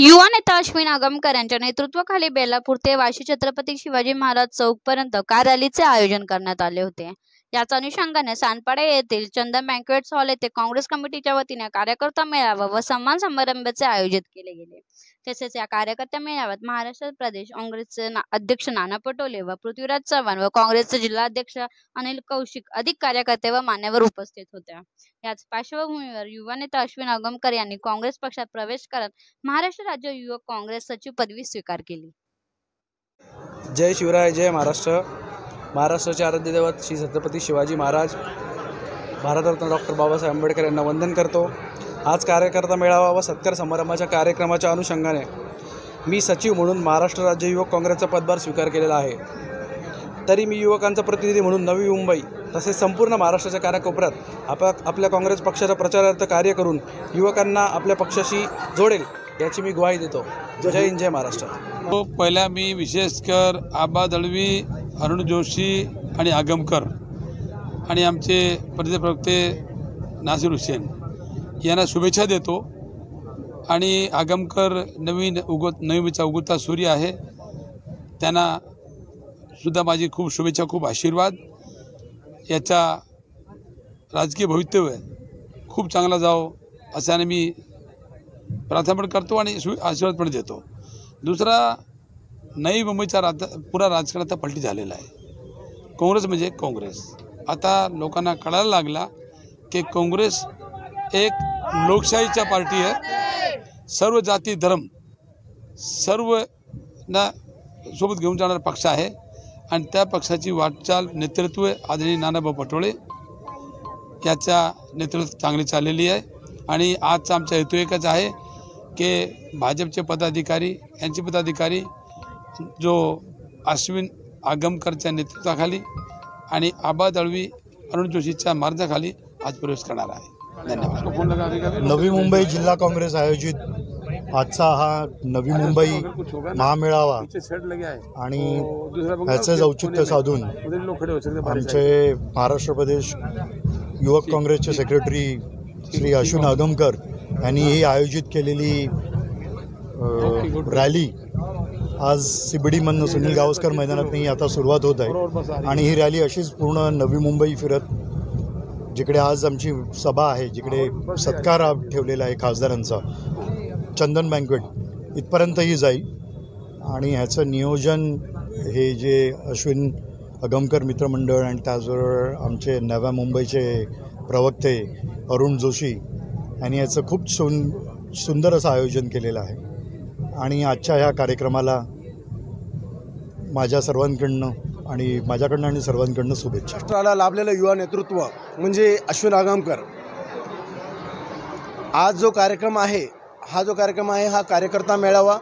युवा नेता अश्विन आगमकर यांच्या नेतृत्वाखाली बेलापूर ते वाशी छत्रपती शिवाजी महाराज चौकपर्यंत कार रॅलीचे आयोजन करण्यात आले होते। याच अनुषंगाने सानपाडा येथील चंदन बँक्वेट्स हॉल येथे काँग्रेस कमिटीच्या वतीने कार्यकर्ता मेळावा व सन्मान समारंभाचे आयोजित केले गेले। तसेच या कार्यकर्ता मेळाव्यात महाराष्ट्र प्रदेश काँग्रेसचे अध्यक्ष नाना पटोले व पृथ्वीराज चव्हाण व काँग्रेसचे जिल्हाध्यक्ष अनिल कौशिक अधिक कार्यकर्ते व मान्यवर उपस्थित होते। याच पार्श्वभूमीवर युवा नेता अश्विन आगमकर यांनी काँग्रेस पक्षात प्रवेश करत महाराष्ट्र राज्य युवक काँग्रेस सचिव पदवी स्वीकार केली। जय शिवराय, जय महाराष्ट्र। महाराष्ट्राचे आराध्य दैवत श्री छत्रपती शिवाजी महाराज, भारतरत्न डॉक्टर बाबासाहेब आंबेडकर यांना वंदन करतो। आज कार्यकर्ता मेळावा व सत्कार समारंभाच्या कार्यक्रमाच्या अनुषंगाने मी सचिव म्हणून महाराष्ट्र राज्य युवक काँग्रेसचा पदभार स्वीकार केलेला आहे। तरी मी युवकांचा प्रतिनिधी म्हणून नवी मुंबई तसेच संपूर्ण महाराष्ट्राच्या कानाकोपऱ्यात आपल्या काँग्रेस पक्षाच्या प्रचारार्थ कार्य करून युवकांना आपल्या पक्षाशी जोडेल याची मी ग्वाही देतो। जय हिंद, जय महाराष्ट्र। पहिला मी विशेषकर आबा दळवी, अरुण जोशी आणि आगमकर आणि आमचे परिचय प्रवक्ते नासिर हुसेन यांना शुभेच्छा देतो। आणि आगमकर नवीचा उगवता सूर्य आहे, त्यांना सुद्धा माझी खूप शुभेच्छा, खूप आशीर्वाद। याचा राजकीय भवितव्य खूप चांगला जावो अशाने मी प्रार्थना पण करतो आणि आशीर्वाद पण देतो। दुसरा, नवी मुंबईचा पुरा राजकारण आता पलटी झालेला आहे। काँग्रेस म्हणजे काँग्रेस आता लोकांना कळायला लागला की काँग्रेस एक लोकशाहीचा पार्टी आहे। सर्व जाती धर्म सर्वांना सोबत घेऊन जाणारा पक्ष आहे आणि त्या पक्षाची वाटचाल नेतृत्व आदरणीय नानाभाऊ पटोले याच्या नेतृत्व चांगली चाललेली आहे। आणि आजचा आमचा हेतू एकच आहे की भाजपचे पदाधिकारी यांचे पदाधिकारी जो अश्विन आगमकरच्या नेतृत्वाखाली आणि आबा दळवी, अरुण जोशीच्या मार्गाखाली आज प्रवेश करणार आहे। धन्यवाद। नवी मुंबई जिल्हा काँग्रेस आयोजित आजचा हा नवी मुंबई महामेळावा आणि याचेच औचित्य साधून आमचे महाराष्ट्र प्रदेश युवक काँग्रेसचे सेक्रेटरी श्री अश्विन आगमकर यांनी ही आयोजित केलेली रॅली आज CBD सुनील गावस्कर मैदानात आता सुरुवात होत आहे। आणि ही रॅली अशीच पूर्ण नवी मुंबई फिरत जिकडे आज आमची सभा आहे, जिकडे सत्कार ठेवलेला आहे खासदारांचा चंदन बँक्वेट इथपर्यंतही जाईल। आणि ह्याचं नियोजन हे जे अश्विन आगमकर मित्रमंडळ आणि त्याचबरोबर आमचे नव्या मुंबईचे प्रवक्ते अरुण जोशी यांनी याचं खूप सुंदर असं आयोजन केलेलं आहे। आणि आजच्या ह्या कार्यक्रमाला माझ्या सर्वांकडनं आणि सर्वांकडनं शुभेच्छा। राष्ट्राला लाभलेलं युवा नेतृत्व म्हणजे अश्विन आगमकर। आज जो कार्यक्रम आहे हा कार्यकर्ता मेळावा,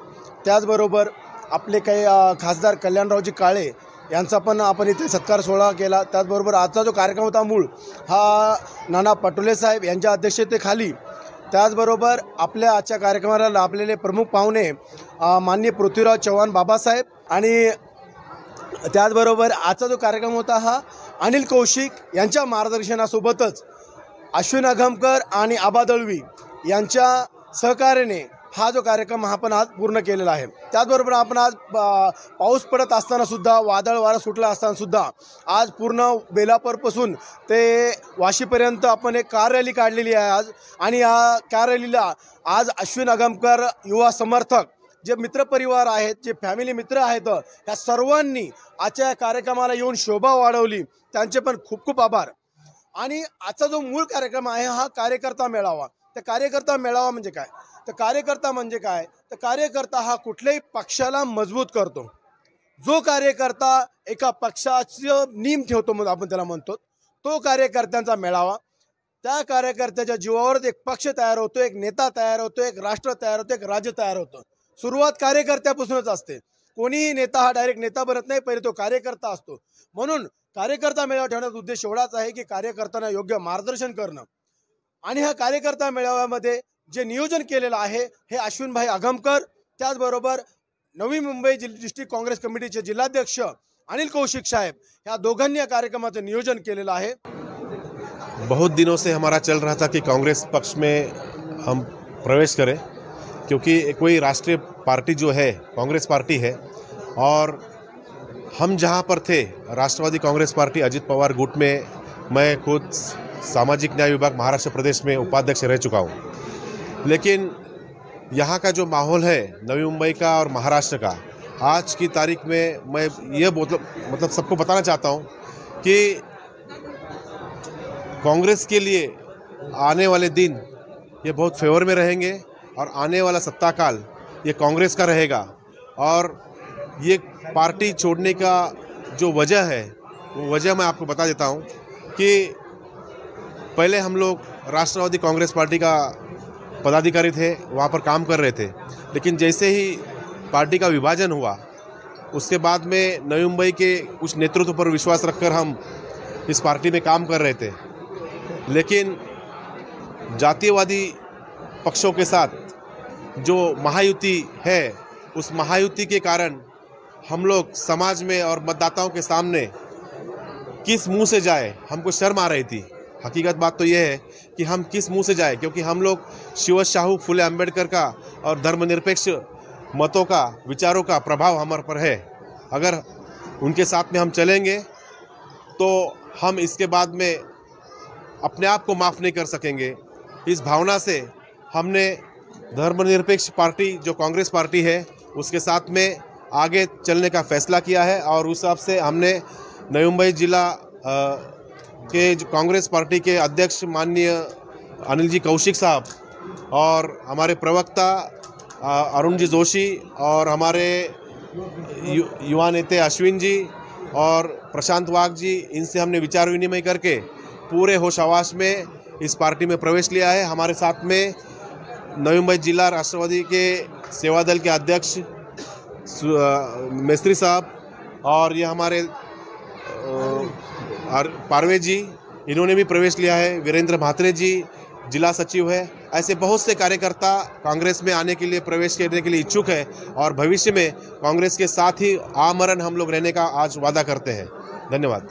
त्याचबरोबर आपले काही खासदार कल्याणरावजी काळे यांचा पण आपण इथे सत्कार सोहळा केला। त्याचबरोबर आजचा जो कार्यक्रम होता मूळ हा नाना पटोले साहेब यांच्या अध्यक्षतेखाली, त्याचबरोबर आपल्या आजच्या कार्यक्रमाला लाभलेले प्रमुख पाहुणे माननीय पृथ्वीराज चव्हाण बाबासाहेब आणि त्याचबरोबर आजचा जो कार्यक्रम होता हा अनिल कौशिक यांच्या मार्गदर्शनासोबतच अश्विन आगमकर आणि आबा दळवी यांच्या सहकार्याने हा जो कार्यक्रम आपण आज पूर्ण केलेला आहे। त्याचबरोबर आपण आज पाऊस पडत असतानासुद्धा, वादळ वारा सुटला असतानासुद्धा आज पूर्ण बेलापूरपासून ते वाशीपर्यंत आपण एक कार रॅली काढलेली आहे आज। आणि या कार रॅलीला आज अश्विन आगमकर युवा समर्थक जे मित्रपरिवार आहेत, जे फॅमिली मित्र आहेत, ह्या सर्वांनी आजच्या कार्यक्रमाला येऊन शोभा वाढवली, त्यांचे पण खूप खूप आभार। आणि आजचा जो मूळ कार्यक्रम आहे हा कार्यकर्ता मेळावा। तर कार्यकर्ता मेळावा म्हणजे काय? तर कार्यकर्ता हा कुठल्याही पक्षाला मजबूत करतो। जो कार्यकर्ता एका पक्षाचं नीम ठेवतो म्हणून आपण त्याला म्हणतो, तो कार्यकर्त्यांचा मेळावा। त्या कार्यकर्त्याच्या जीवावर एक पक्ष तयार होतो, एक नेता तयार होतो, एक राष्ट्र तयार होतो, एक राज्य तयार होतं। सुरुवात कार्यकर्त्यापासूनच असते। कोणीही नेता हा डायरेक्ट नेता बनत नाही, पहिले तो कार्यकर्ता असतो। म्हणून कार्यकर्ता मेळावा ठेवण्याचा उद्देश एवढाच आहे की कार्यकर्त्यांना योग्य मार्गदर्शन करणं। आणि ह्या कार्यकर्ता मेळाव्यामध्ये जे नियोजन केलेलं आहे हे अश्विनभाई आगमकर, त्याचबरोबर नवी मुंबई डिस्ट्रिक्ट काँग्रेस कमिटीचे जिल्हाध्यक्ष अनिल कौशिक साहेब ह्या दोघांनी या कार्यक्रमाचं नियोजन केलेलं आहे। बहुत दिनों से हमारा चल रहा था कि कांग्रेस पक्ष में हम प्रवेश करें क्योंकि कोई राष्ट्रीय पार्टी जो है कांग्रेस पार्टी है, और हम जहाँ पर थे राष्ट्रवादी कांग्रेस पार्टी अजित पवार गुट में मैं खुद सामाजिक न्याय विभाग महाराष्ट्र प्रदेश में उपाध्यक्ष रह चुका हूँ। लेकिन यहाँ का जो माहौल है नवी मुंबई का और महाराष्ट्र का, आज की तारीख में मैं ये मतलब सबको बताना चाहता हूँ कि कांग्रेस के लिए आने वाले दिन ये बहुत फेवर में रहेंगे और आने वाला सत्ता काल ये कांग्रेस का रहेगा। और ये पार्टी छोड़ने का जो वजह है वो वजह मैं आपको बता देता हूँ कि पहले हम लोग राष्ट्रवादी कांग्रेस पार्टी का पदाधिकारी थे, वहाँ पर काम कर रहे थे। लेकिन जैसे ही पार्टी का विभाजन हुआ उसके बाद में नवी मुंबई के कुछ नेतृत्व पर विश्वास रखकर हम इस पार्टी में काम कर रहे थे। लेकिन जातीयवादी पक्षों के साथ जो महायुति है, उस महायुति के कारण हम लोग समाज में और मतदाताओं के सामने किस मुंह से जाए, हमको शर्म आ रही थी। हकीकत बात तो यह है कि हम किस मुंह से जाए, क्योंकि हम लोग शिव शाहू फुले अम्बेडकर का और धर्मनिरपेक्ष मतों का, विचारों का प्रभाव हमारे पर है। अगर उनके साथ में हम चलेंगे तो हम इसके बाद में अपने आप को माफ़ नहीं कर सकेंगे। इस भावना से हमने धर्मनिरपेक्ष पार्टी जो कांग्रेस पार्टी है उसके साथ में आगे चलने का फैसला किया है। और उस हिसाब से हमने नवी मुंबई जिला के जो कांग्रेस पार्टी के अध्यक्ष माननीय अनिल जी कौशिक साहब और हमारे प्रवक्ता अरुण जी जोशी और हमारे युवा नेता अश्विन जी और प्रशांत वाघ जी, इनसे हमने विचार विनिमय करके पूरे होश हवास में इस पार्टी में प्रवेश लिया है। हमारे साथ में नवी मुंबई जिला राष्ट्रवादी के सेवा दल के अध्यक्ष मिस्त्री साहब और ये हमारे पारवे जी, इन्होंने भी प्रवेश लिया है। वीरेंद्र म्हात्रे जी जिला सचिव है। ऐसे बहुत से कार्यकर्ता कांग्रेस में आने के लिए, प्रवेश करने के लिए इच्छुक है और भविष्य में कांग्रेस के साथ ही आमरण हम लोग रहने का आज वादा करते हैं। धन्यवाद।